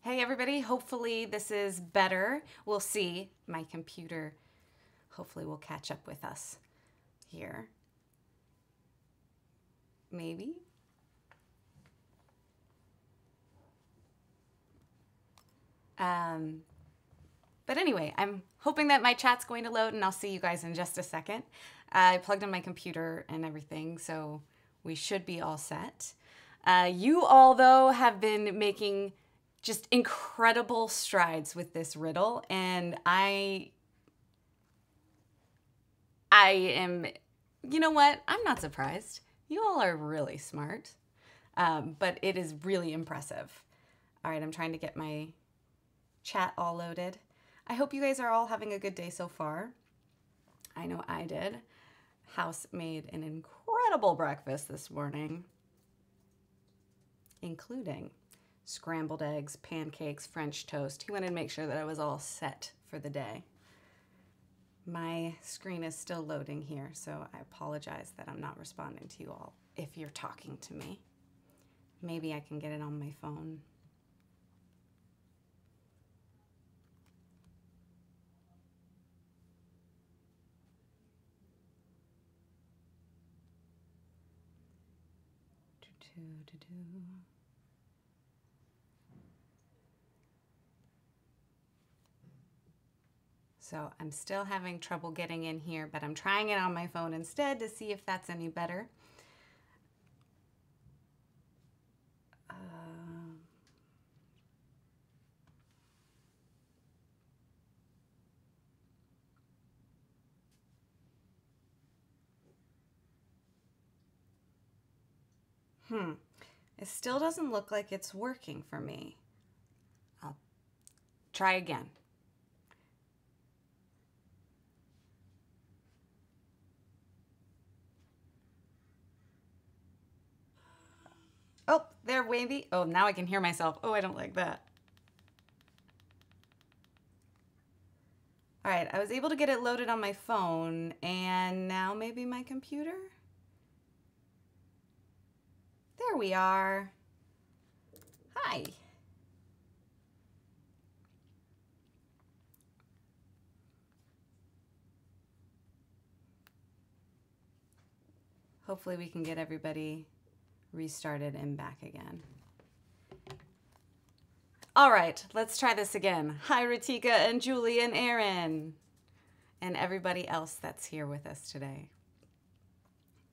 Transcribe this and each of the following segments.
Hey everybody, hopefully this is better. We'll see. My computer hopefully will catch up with us here. Maybe. But anyway, I'm hoping that my chat's going to load and I'll see you guys in just a second. I plugged in my computer and everything, so we should be all set. You all, though, have been making just incredible strides with this riddle, and I am, you know what? I'm not surprised. You all are really smart, but it is really impressive. All right, I'm trying to get my chat all loaded. I hope you guys are all having a good day so far. I know I did. House made an incredible breakfast this morning, including scrambled eggs, pancakes, French toast. He wanted to make sure that I was all set for the day. My screen is still loading here, so I apologize that I'm not responding to you all if you're talking to me. Maybe I can get it on my phone. So I'm still having trouble getting in here, but I'm trying it on my phone instead to see if that's any better. It still doesn't look like it's working for me. I'll try again. Oh, there, wavy. Oh, now I can hear myself. Oh, I don't like that. All right, I was able to get it loaded on my phone, and now maybe my computer? There we are. Hi. Hopefully we can get everybody restarted and back again. All right, let's try this again. Hi, Ratika and Julie and Aaron and everybody else that's here with us today.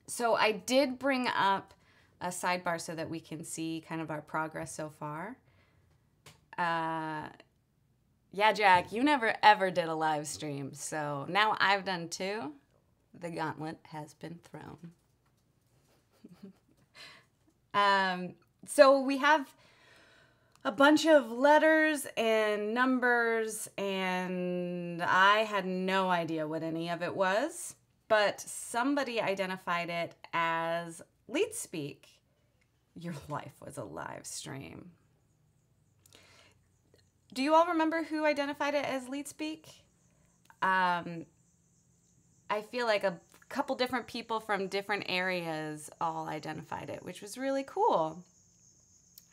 So I did bring up a sidebar so that we can see kind of our progress so far. Yeah, Jack, you never ever did a live stream, so now I've done two. The gauntlet has been thrown. So we have a bunch of letters and numbers, and I had no idea what any of it was, but somebody identified it as Leet Speak. Your life was a live stream. Do you all remember who identified it as Leet Speak? I feel like a couple different people from different areas all identified it, which was really cool.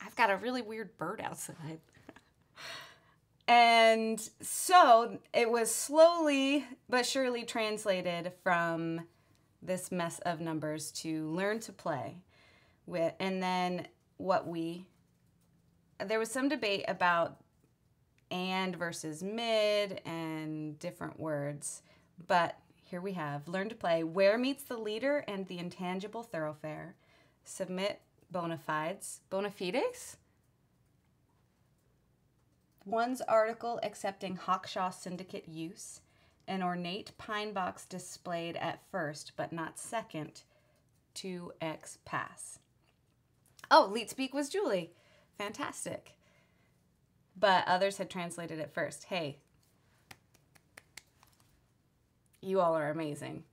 I've got a really weird bird outside. And so it was slowly but surely translated from this mess of numbers to learn to play with. And then there was some debate about and versus mid and different words, but here we have learn to play. Where meets the leader and the intangible thoroughfare? Submit bona fides. Bona fides? One's article accepting Hawkshaw Syndicate use. An ornate pine box displayed at first, but not second. 2x pass. Oh, Leet Speak was Julie. Fantastic. But others had translated it first. Hey, you all are amazing.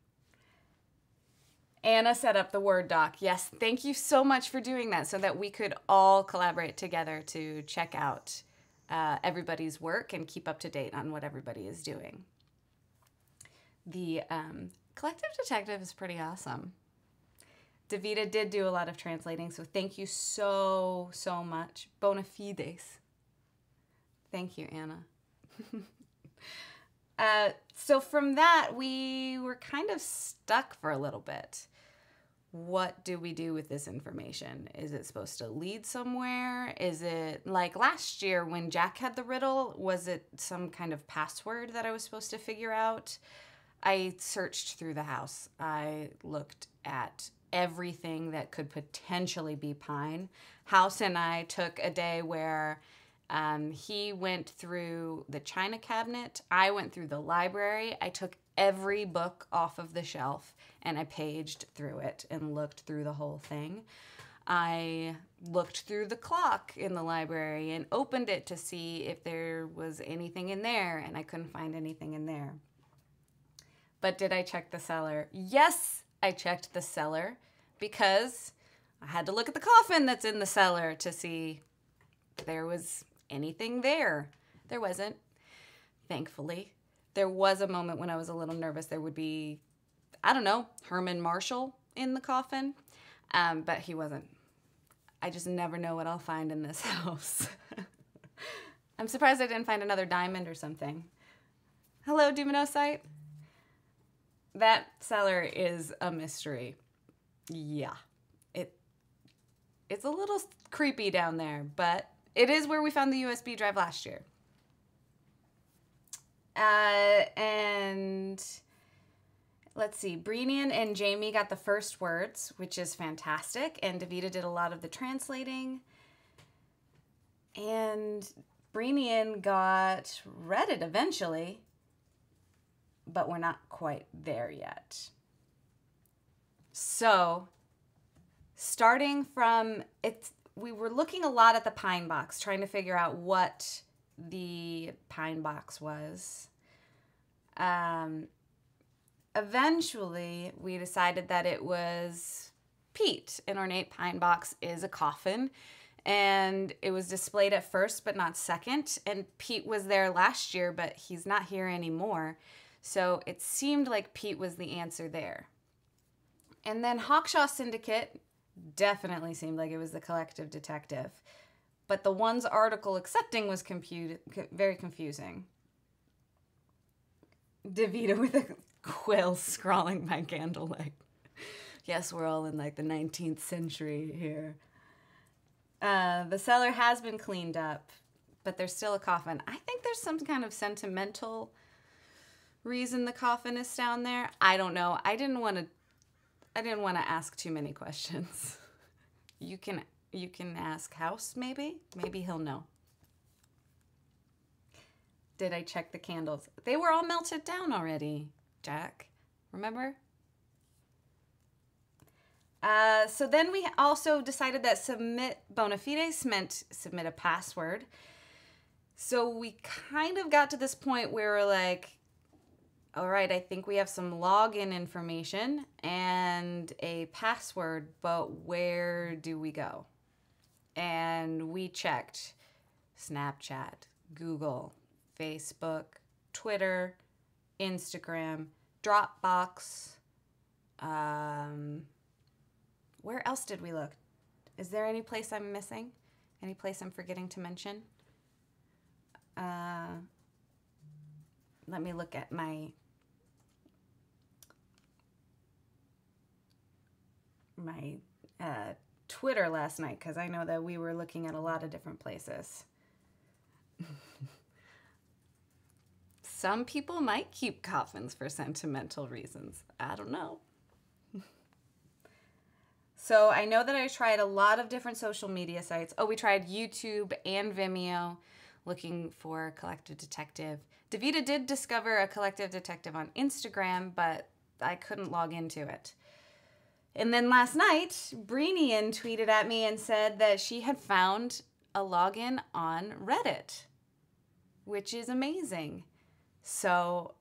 Anna set up the Word doc. Yes, thank you so much for doing that so that we could all collaborate together to check out everybody's work and keep up to date on what everybody is doing. The Collective Detective is pretty awesome. Davida did do a lot of translating, so thank you so much. Bona fides. Thank you, Anna. So from that, we were kind of stuck for a little bit. What do we do with this information? Is it supposed to lead somewhere? Is it like last year when Jack had the riddle? Was it some kind of password that I was supposed to figure out? I searched through the house. I looked at everything that could potentially be pine. House and I took a day where he went through the china cabinet. I went through the library. I took every book off of the shelf and I paged through it and looked through the whole thing. I looked through the clock in the library and opened it to see if there was anything in there, and I couldn't find anything in there. But did I check the cellar? Yes, I checked the cellar because I had to look at the coffin that's in the cellar to see if there was anything there. There wasn't, thankfully. There was a moment when I was a little nervous there would be, I don't know, Herman Marshall in the coffin, but he wasn't. I just never know what I'll find in this house. I'm surprised I didn't find another diamond or something. Hello, Duminocyte. That cellar is a mystery. Yeah, it's a little creepy down there, but it is where we found the USB drive last year. And let's see, Brenian and Jamie got the first words, which is fantastic, and Davida did a lot of the translating. And Brenian got Reddit eventually, but we're not quite there yet. So, starting from, we were looking a lot at the pine box, trying to figure out what the pine box was. Eventually, we decided that it was Pete. An ornate pine box is a coffin, and it was displayed at first but not second. And Pete was there last year, but he's not here anymore. So it seemed like Pete was the answer there. And then Hawkshaw Syndicate definitely seemed like it was the collective detective. But the one's article accepting was very confusing. Davida with a quill scrawling by candlelight. Yes, we're all in like the 19th century here. The cellar has been cleaned up, but there's still a coffin. I think there's some kind of sentimental reason the coffin is down there. I don't know. I didn't want to ask too many questions. You can ask House, maybe? Maybe he'll know. Did I check the candles? They were all melted down already, Jack. Remember? So then we also decided that submit bona fides meant submit a password. So we kind of got to this point where we're like, all right, I think we have some login information and a password, but where do we go? And we checked Snapchat, Google, Facebook, Twitter, Instagram, Dropbox. Where else did we look? Is there any place I'm missing? Any place I'm forgetting to mention? Let me look at my Twitter last night, because I know that we were looking at a lot of different places. Some people might keep coffins for sentimental reasons. I don't know. So I know that I tried a lot of different social media sites. Oh, we tried YouTube and Vimeo looking for a collective detective. Davida did discover a collective detective on Instagram, but I couldn't log into it. And then last night, Brenian tweeted at me and said that she had found a login on Reddit, which is amazing. So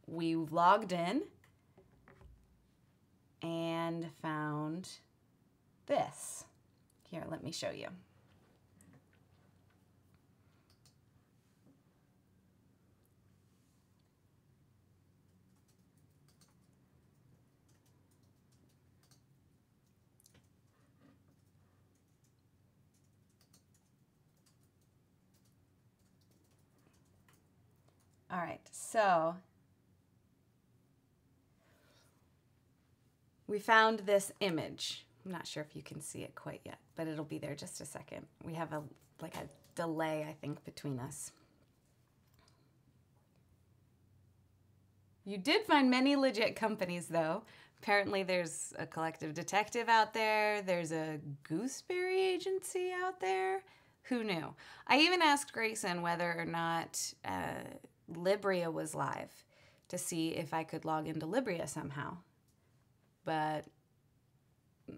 we logged in and found this. Here, let me show you. All right, so we found this image. I'm not sure if you can see it quite yet, but it'll be there just a second. We have a delay, I think, between us. You did find many legit companies, though. Apparently there's a collective detective out there. There's a gooseberry agency out there. Who knew? I even asked Grayson whether or not Libria was live to see if I could log into Libria somehow. But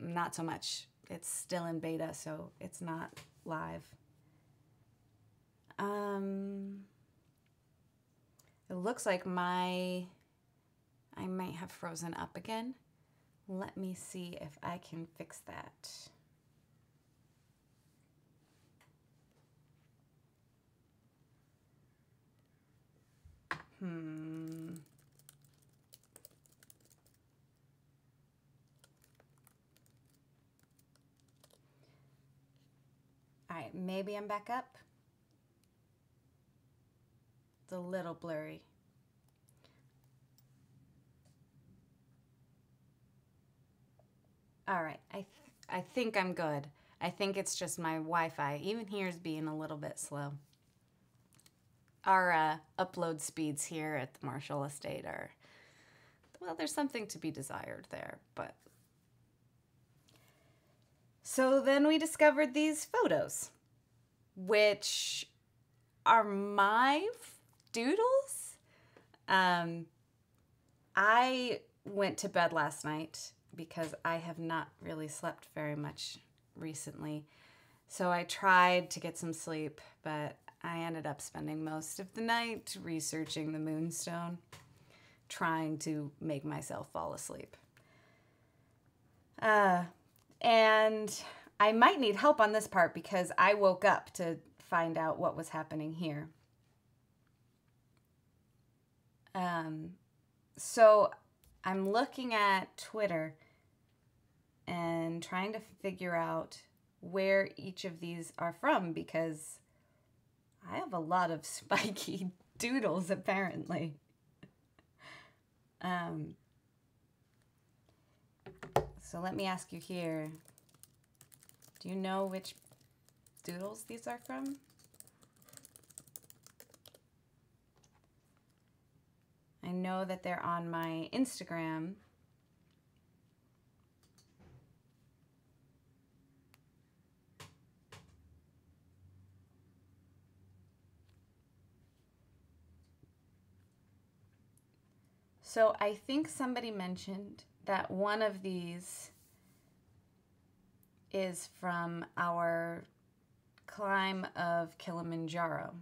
not so much. It's still in beta, so it's not live. It looks like I might have frozen up again. Let me see if I can fix that. All right, maybe I'm back up. It's a little blurry. All right, I think I'm good. I think it's just my Wi-Fi. Even here is being a little bit slow. Our upload speeds here at the Marshall Estate are, well, there's something to be desired there, but. So then we discovered these photos, which are my doodles. I went to bed last night because I have not really slept very much recently. So I tried to get some sleep, but I ended up spending most of the night researching the Moonstone, trying to make myself fall asleep. And I might need help on this part because I woke up to find out what was happening here. So I'm looking at Twitter and trying to figure out where each of these are from because I have a lot of spiky doodles apparently. So let me ask you here, do you know which doodles these are from? I know that they're on my Instagram. So I think somebody mentioned that one of these is from our climb of Kilimanjaro.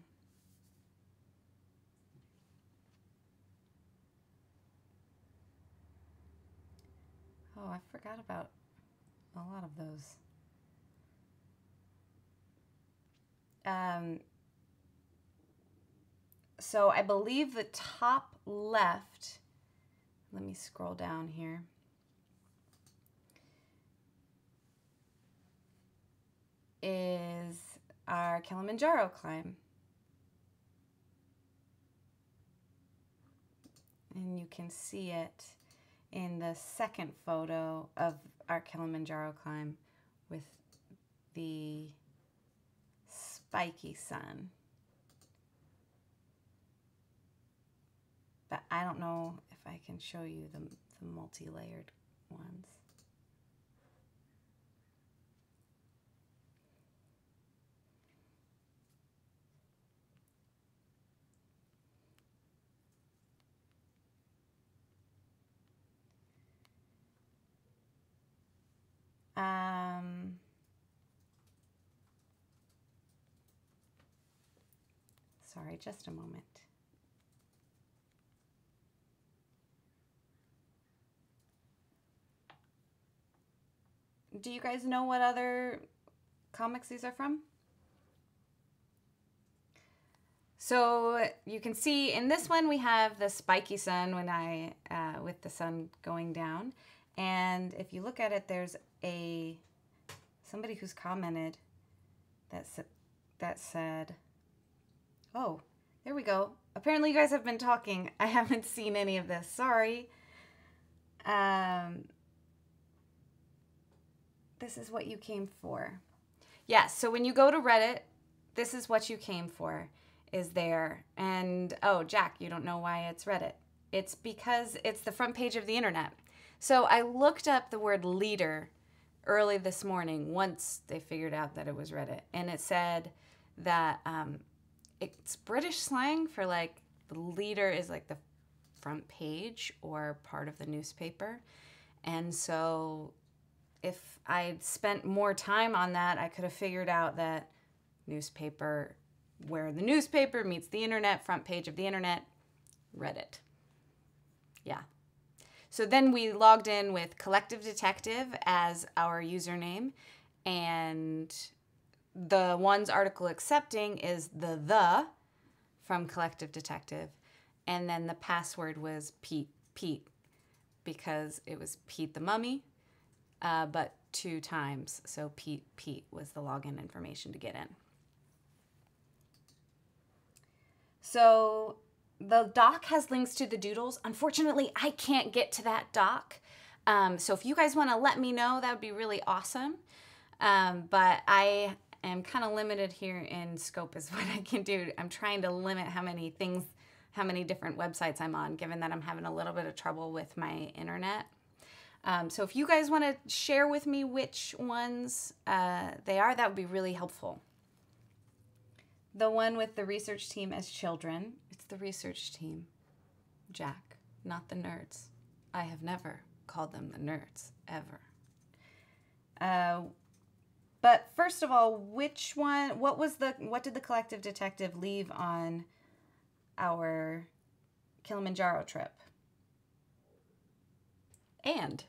Oh, I forgot about a lot of those. So I believe the top left, let me scroll down here. Is our Kilimanjaro climb. And you can see it in the second photo of our Kilimanjaro climb with the spiky sun. But I don't know if I can show you the multi-layered ones. Sorry, just a moment. Do you guys know what other comics these are from? So you can see in this one we have the spiky sun when with the sun going down, and if you look at it, there's somebody who's commented that said, oh, there we go. apparently you guys have been talking. I haven't seen any of this. Sorry. This is what you came for. Yes, so when you go to Reddit, this is what you came for, is there. And, oh, Jack, you don't know why it's Reddit. It's because it's the front page of the internet. So I looked up the word leader early this morning once they figured out that it was Reddit. And it said that it's British slang for, like, the leader is like the front page or part of the newspaper. And so if I'd spent more time on that, I could have figured out that newspaper, where the newspaper meets the internet, front page of the internet, Reddit. Yeah. So then we logged in with Collective Detective as our username, and the one's article accepting is the from Collective Detective, and then the password was Pete, because it was Pete the Mummy, but 2 times. So Pete was the login information to get in. So the doc has links to the doodles. Unfortunately, I can't get to that doc. So if you guys want to let me know, that would be really awesome. But I am kind of limited here in scope is what I can do. I'm trying to limit how many different websites I'm on, given that I'm having a little bit of trouble with my internet. So if you guys want to share with me which ones they are, that would be really helpful. The one with the research team as children, it's the research team. Jack, not the nerds. I have never called them the nerds, ever. But first of all, which one, what did the Collective Detective leave on our Kilimanjaro trip? And.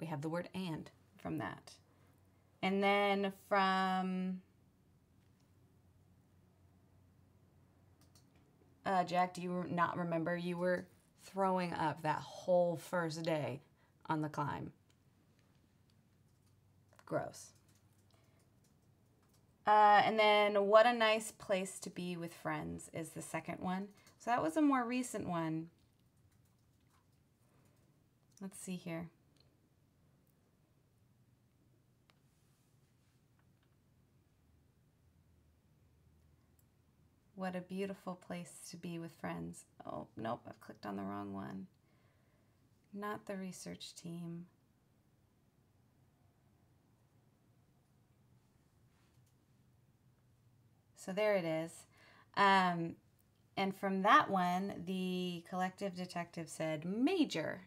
We have the word and from that. And then from Jack, do you not remember? You were throwing up that whole first day on the climb. Gross. And then what a nice place to be with friends is the second one. So that was a more recent one. Let's see here. What a beautiful place to be with friends. Oh, nope, I've clicked on the wrong one. Not the research team. So there it is. And from that one, the Collective Detective said major.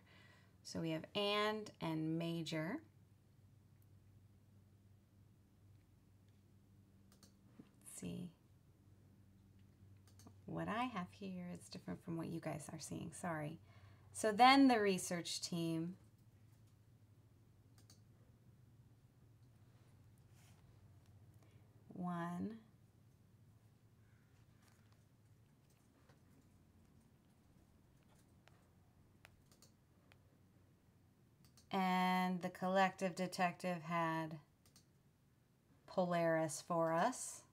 So we have and major. Let's see. What I have here is different from what you guys are seeing. Sorry. So then the research team. One. And the Collective Detective had Polaris for us.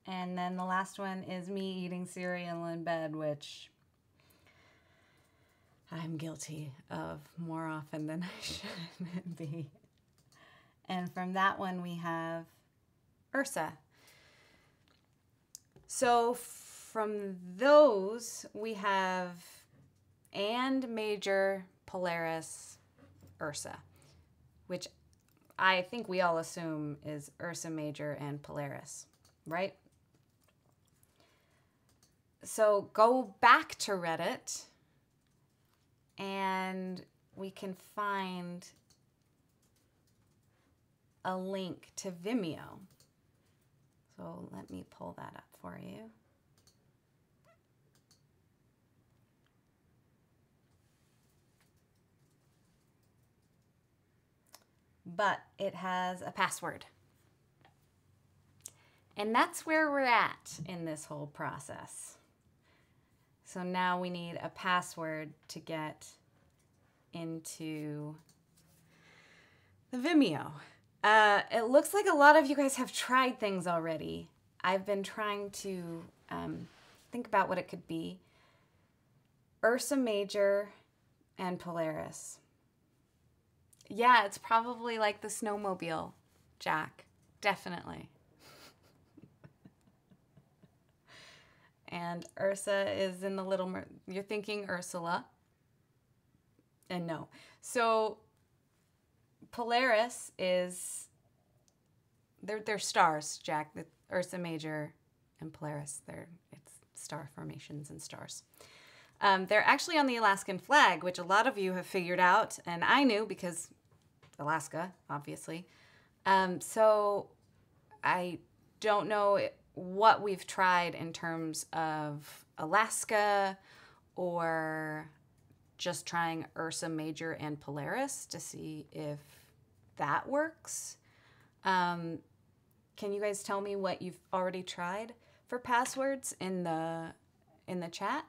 And then the last one is me eating cereal in bed, which I'm guilty of more often than I should be. And from that one we have Ursa. So from those we have and major, Polaris, Ursa, which I think we all assume is Ursa Major and Polaris, right? So go back to Reddit and we can find a link to Vimeo. So let me pull that up for you. But it has a password. And that's where we're at in this whole process. So now we need a password to get into the Vimeo. It looks like a lot of you guys have tried things already. I've been trying to think about what it could be. Ursa Major and Polaris. Yeah, it's probably like the snowmobile, Jack. Definitely. And Ursa is in the Little You're thinking Ursula. And no. So Polaris is... They're stars, Jack. The Ursa Major and Polaris. It's star formations and stars. They're actually on the Alaskan flag, which a lot of you have figured out, and I knew because Alaska, obviously. So I don't know what we've tried in terms of Alaska or just trying Ursa Major and Polaris to see if that works. Can you guys tell me what you've already tried for passwords in the chat?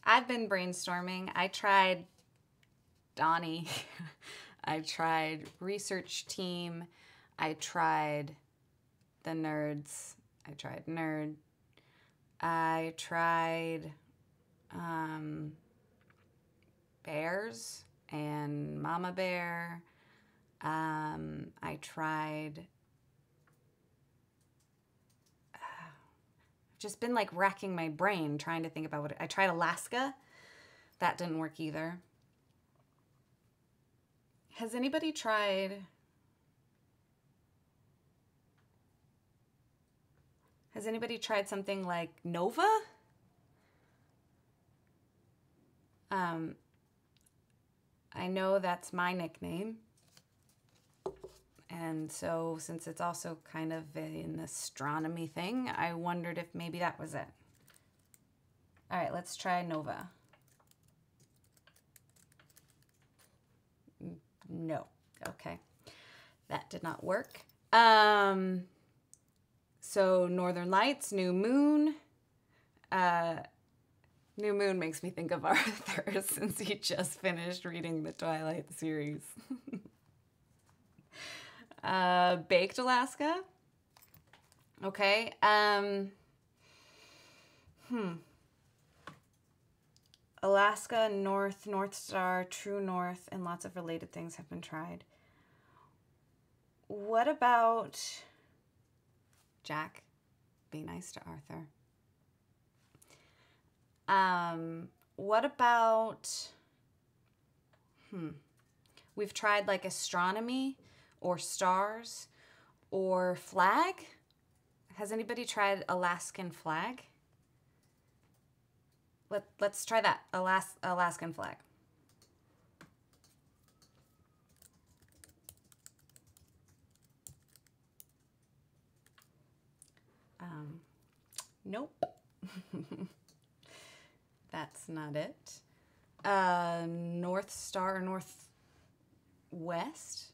I've been brainstorming. I tried Donni. I tried research team. I tried the nerds. I tried nerd. I tried bears and mama bear. I tried... just been like racking my brain trying to think about what I tried Alaska. That didn't work either. Has anybody tried... Has anybody tried something like Nova? I know that's my nickname. And so since it's also kind of an astronomy thing, I wondered if maybe that was it. All right, let's try Nova. No. Okay. That did not work. So Northern Lights, New Moon. New Moon makes me think of Arthur since he just finished reading the Twilight series. Baked Alaska. Okay. Alaska, North, North Star, True North, and lots of related things have been tried. What about Jack? Be nice to Arthur. What about... We've tried like astronomy or stars or flag. Has anybody tried Alaskan flag? Let's try that. Alaskan flag. Nope. That's not it. North Star or Northwest.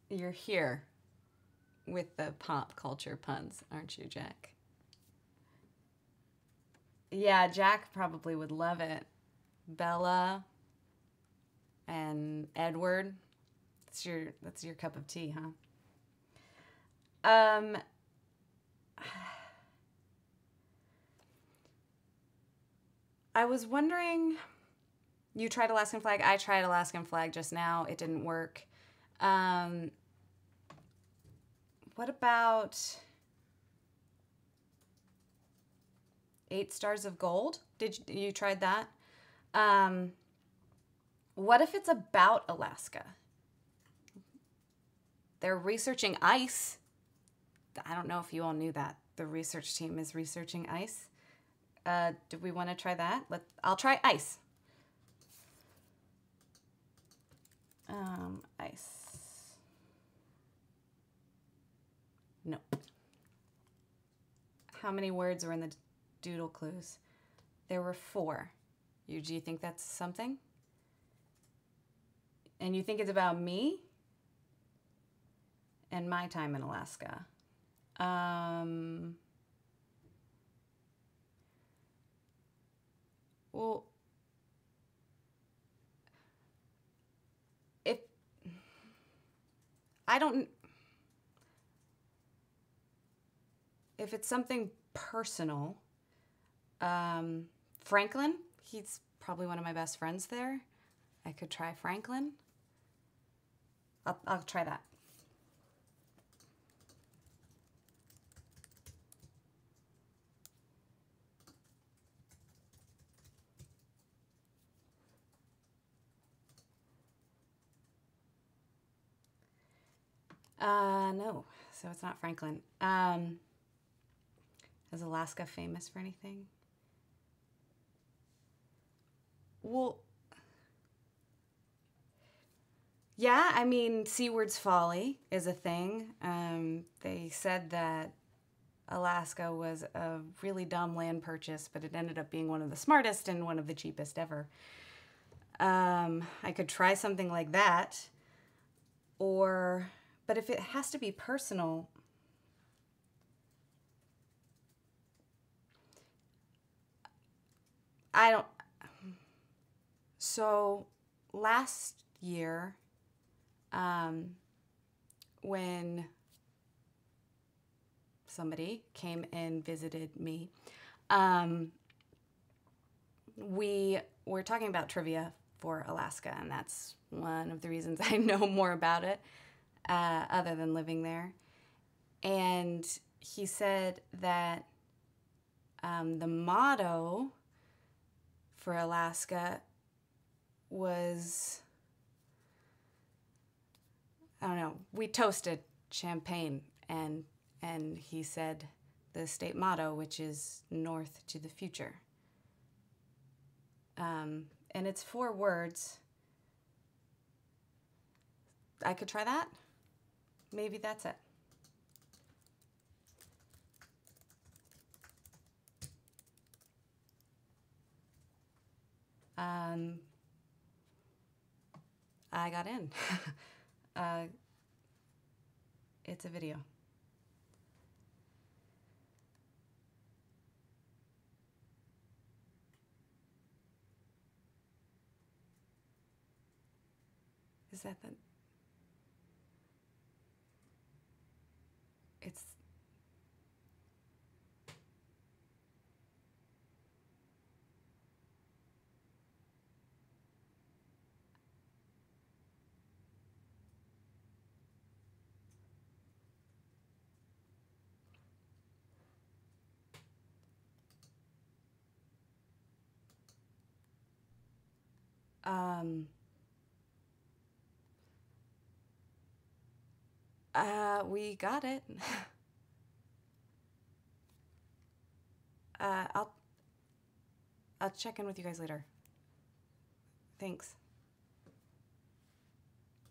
You're here with the pop culture puns, aren't you, Jack? Yeah, Jack probably would love it. Bella and Edward. That's your cup of tea, huh? I was wondering, you tried Alaskan flag. I tried Alaskan flag just now. It didn't work. What about 8 Stars of Gold? You tried that? What if it's about Alaska? They're researching ice. I don't know if you all knew that. The research team is researching ice. Do we want to try that? I'll try ice. Ice. No. How many words are in the doodle clues? There were 4. Do you think that's something? And you think it's about me and my time in Alaska? Well, if I don't, if it's something personal, Franklin, he's probably one of my best friends there. I could try Franklin. I'll try that. No, so it's not Franklin. Is Alaska famous for anything? Well, yeah, I mean, Seaward's Folly is a thing. They said that Alaska was a really dumb land purchase, but it ended up being one of the smartest and one of the cheapest ever. I could try something like that. But if it has to be personal, I don't. So last year, when somebody came and visited me, we were talking about trivia for Alaska, and that's one of the reasons I know more about it, other than living there. And he said that the motto for Alaska was, I don't know, we toasted champagne, and he said the state motto, which is North to the Future. And it's 4 words. I could try that. Maybe that's it. I got in. It's a video. Is that the... It's... we got it. I'll check in with you guys later. Thanks.